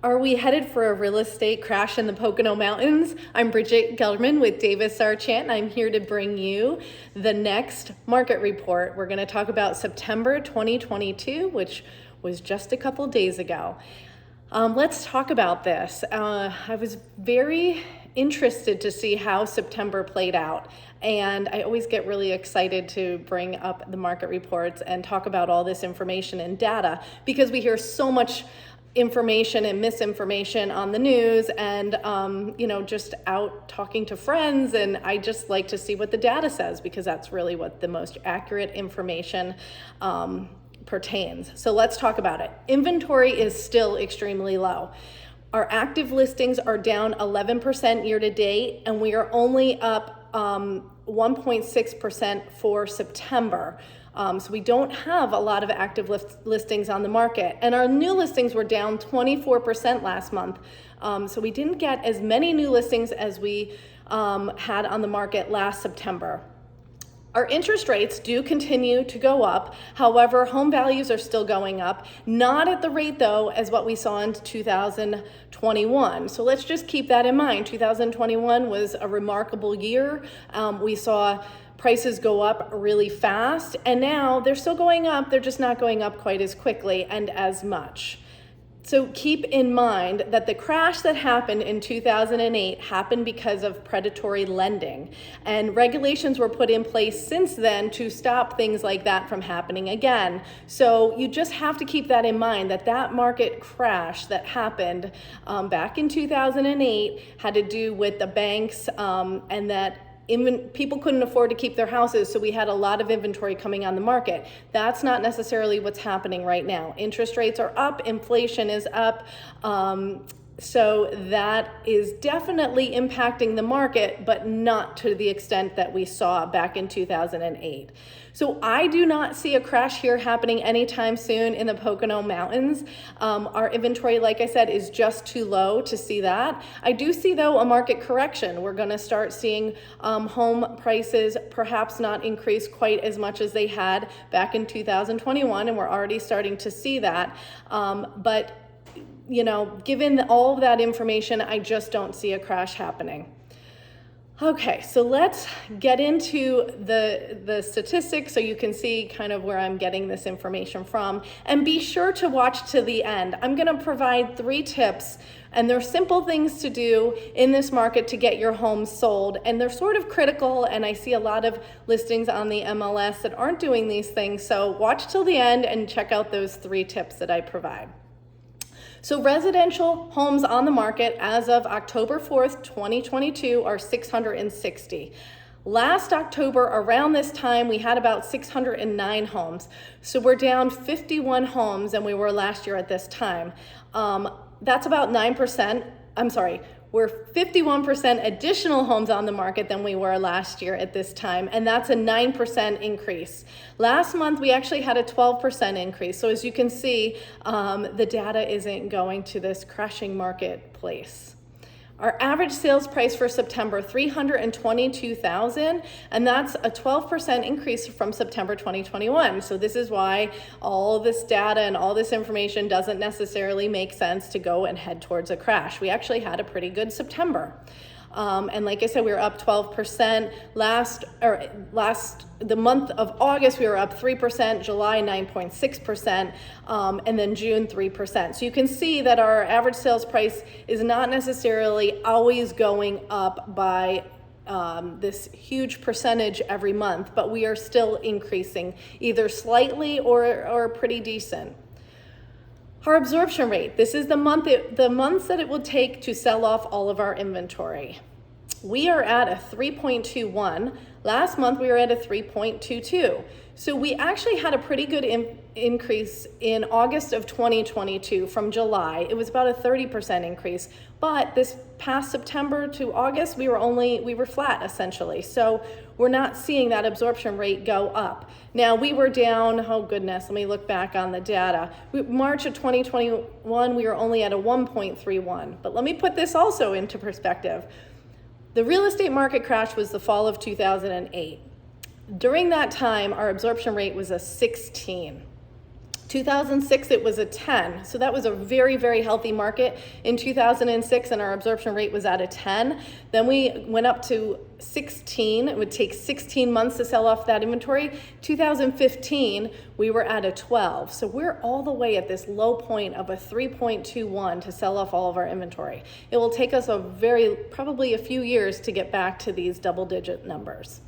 Are we headed for a real estate crash in the Pocono Mountains? I'm Bridget Gelderman with Davis R Chant, and I'm here to bring you the next market report. We're going to talk about September 2022, which was just a couple days ago. Let's talk about this. I was very interested to see how September played out, and I always get really excited to bring up the market reports and talk about all this information and data because we hear so much information and misinformation on the news and just out talking to friends, and I just like to see what the data says because that's really what the most accurate information pertains. So let's talk about it. Inventory is still extremely low. Our active listings are down 11% year to date, and we are only up 1.6% for September. So we don't have a lot of active listings on the market. And our new listings were down 24% last month. So we didn't get as many new listings as we had on the market last September. Our interest rates do continue to go up. However, home values are still going up, not at the rate though as what we saw in 2021. So let's just keep that in mind. 2021 was a remarkable year. We saw prices go up really fast, and now they're still going up, they're just not going up quite as quickly and as much. So keep in mind that the crash that happened in 2008 happened because of predatory lending, and regulations were put in place since then to stop things like that from happening again. So you just have to keep that in mind, that market crash that happened back in 2008 had to do with the banks and that people couldn't afford to keep their houses, so we had a lot of inventory coming on the market. That's not necessarily what's happening right now. Interest rates are up, inflation is up, so that is definitely impacting the market, but not to the extent that we saw back in 2008. So I do not see a crash here happening anytime soon in the Pocono Mountains. Our inventory, like I said, is just too low to see that. I do see, though, a market correction. We're going to start seeing home prices perhaps not increase quite as much as they had back in 2021, and we're already starting to see that. But given all of that information, I just don't see a crash happening. Okay, so let's get into the statistics so you can see kind of where I'm getting this information from. And be sure to watch to the end. I'm going to provide 3 tips, and they're simple things to do in this market to get your home sold. And they're sort of critical, and I see a lot of listings on the MLS that aren't doing these things. So watch till the end and check out those 3 tips that I provide. So residential homes on the market as of October 4th, 2022 are 660. Last October, around this time, we had about 609 homes. So we're down 51 homes than we were last year at this time. That's about 9%. We're 51% additional homes on the market than we were last year at this time, and that's a 9% increase. Last month, we actually had a 12% increase. So as you can see, the data isn't going to this crashing marketplace. Our average sales price for September, $322,000, and that's a 12% increase from September 2021. So this is why all this data and all this information doesn't necessarily make sense to go and head towards a crash. We actually had a pretty good September. And like I said, we were up 12%. The month of August, we were up 3%, July 9.6%, and then June 3%. So you can see that our average sales price is not necessarily always going up by this huge percentage every month, but we are still increasing either slightly or pretty decent. Our absorption rate, this is the months that it will take to sell off all of our inventory. We are at a 3.21. Last month we were at a 3.22. So we actually had a pretty good increase in August of 2022 from July. It was about a 30% increase, but this past September to August, we were flat essentially. So we're not seeing that absorption rate go up. Now we were down, oh goodness, let me look back on the data. March of 2021, we were only at a 1.31, but let me put this also into perspective. The real estate market crash was the fall of 2008. During that time, our absorption rate was a 16. 2006, it was a 10. So that was a very, very healthy market in 2006, and our absorption rate was at a 10. Then we went up to 16. It would take 16 months to sell off that inventory. 2015, we were at a 12. So we're all the way at this low point of a 3.21 to sell off all of our inventory. It will take us probably a few years to get back to these double-digit numbers.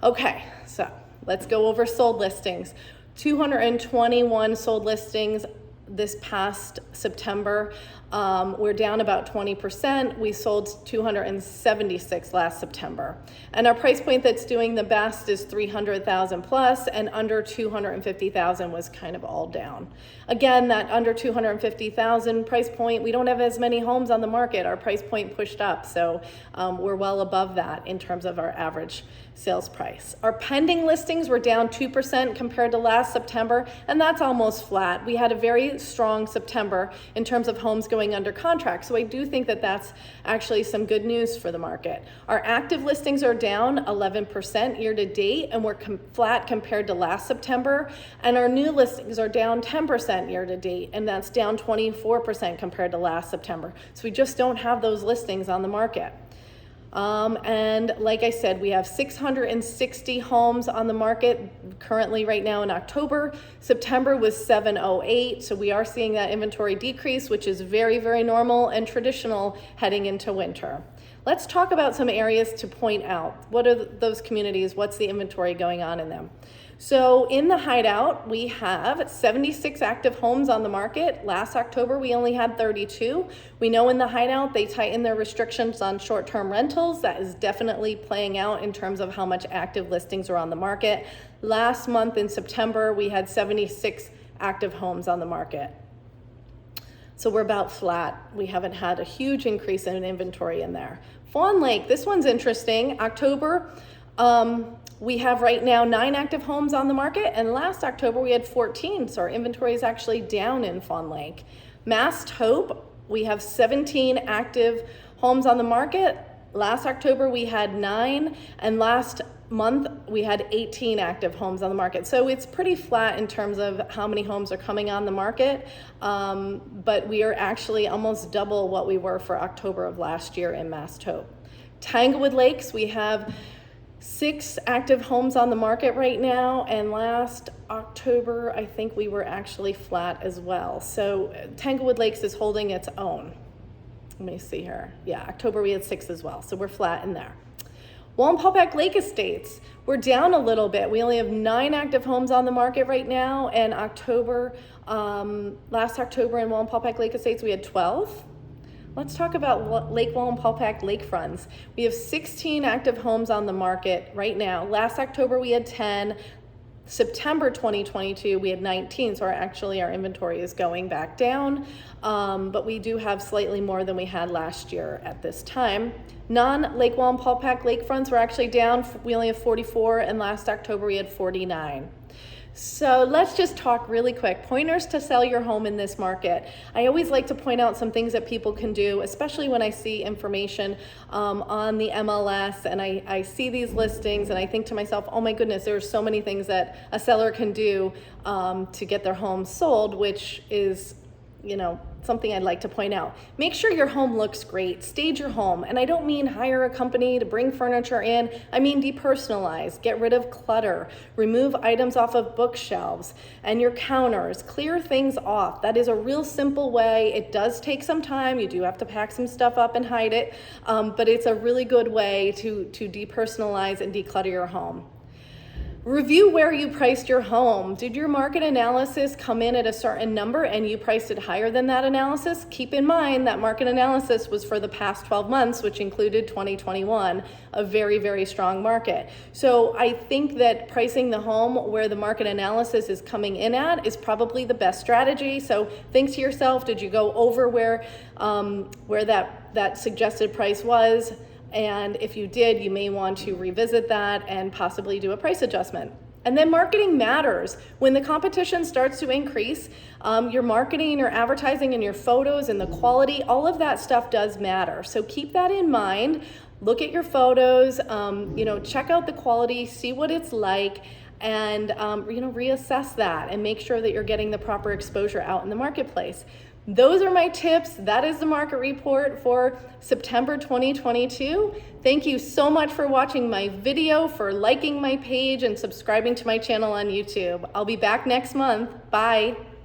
Okay, so let's go over sold listings. 221 sold listings this past September. We're down about 20%. We sold 276 last September. And our price point that's doing the best is 300,000 plus, and under 250,000 was kind of all down. Again, that under 250,000 price point, we don't have as many homes on the market. Our price point pushed up, so we're well above that in terms of our average sales price. Our pending listings were down 2% compared to last September, and that's almost flat. We had a very strong September in terms of homes going under contract, so I do think that that's actually some good news for the market. Our active listings are down 11% year to date, and we're flat compared to last September, and our new listings are down 10% year to date, and that's down 24% compared to last September. So we just don't have those listings on the market. And like I said, we have 660 homes on the market currently right now in October. September was 708, so we are seeing that inventory decrease, which is very, very normal and traditional heading into winter. Let's talk about some areas to point out. What are those communities? What's the inventory going on in them? So in the Hideout, we have 76 active homes on the market. Last October, we only had 32. We know in the Hideout, they tightened their restrictions on short-term rentals. That is definitely playing out in terms of how much active listings are on the market. Last month in September, we had 76 active homes on the market. So we're about flat. We haven't had a huge increase in inventory in there. Fawn Lake, this one's interesting. October, we have right now 9 active homes on the market, and last October we had 14, so our inventory is actually down in Fawn Lake. Mast Hope, we have 17 active homes on the market. Last October we had 9, and last month we had 18 active homes on the market. So it's pretty flat in terms of how many homes are coming on the market, but we are actually almost double what we were for October of last year in Mast Hope. Tanglewood Lakes, we have 6 active homes on the market right now, and last October I think we were actually flat as well. So Tanglewood Lakes is holding its own. Let me see here. Yeah, October we had 6 as well, so we're flat in there. Wallenpaupack Lake Estates, we're down a little bit. We only have 9 active homes on the market right now, and last October in Wallenpaupack Lake Estates we had 12. Let's talk about Lake Wallenpaupack lakefronts. We have 16 active homes on the market right now. Last October we had 10. September 2022 we had 19, so our inventory is going back down, but we do have slightly more than we had last year at this time. Non-Lake Wallenpaupack lakefronts were actually down. We only have 44, and last October we had 49. So let's just talk really quick. Pointers to sell your home in this market. I always like to point out some things that people can do, especially when I see information on the MLS and I see these listings and I think to myself, oh my goodness, there are so many things that a seller can do to get their home sold, which is, something I'd like to point out. Make sure your home looks great. Stage your home. And I don't mean hire a company to bring furniture in. I mean depersonalize. Get rid of clutter. Remove items off of bookshelves and your counters. Clear things off. That is a real simple way. It does take some time. You do have to pack some stuff up and hide it. But it's a really good way to depersonalize and declutter your home. Review where you priced your home. Did your market analysis come in at a certain number and you priced it higher than that analysis? Keep in mind that market analysis was for the past 12 months, which included 2021, a very, very strong market. So I think that pricing the home where the market analysis is coming in at is probably the best strategy. So think to yourself, did you go over where that suggested price was? And if you did, you may want to revisit that and possibly do a price adjustment. And then marketing matters. When the competition starts to increase, your marketing, your advertising, and your photos and the quality, all of that stuff does matter. So keep that in mind. Look at your photos, check out the quality, see what it's like, and reassess that and make sure that you're getting the proper exposure out in the marketplace. Those are my tips. That is the market report for September 2022. Thank you so much for watching my video, for liking my page, and subscribing to my channel on YouTube. I'll be back next month. Bye.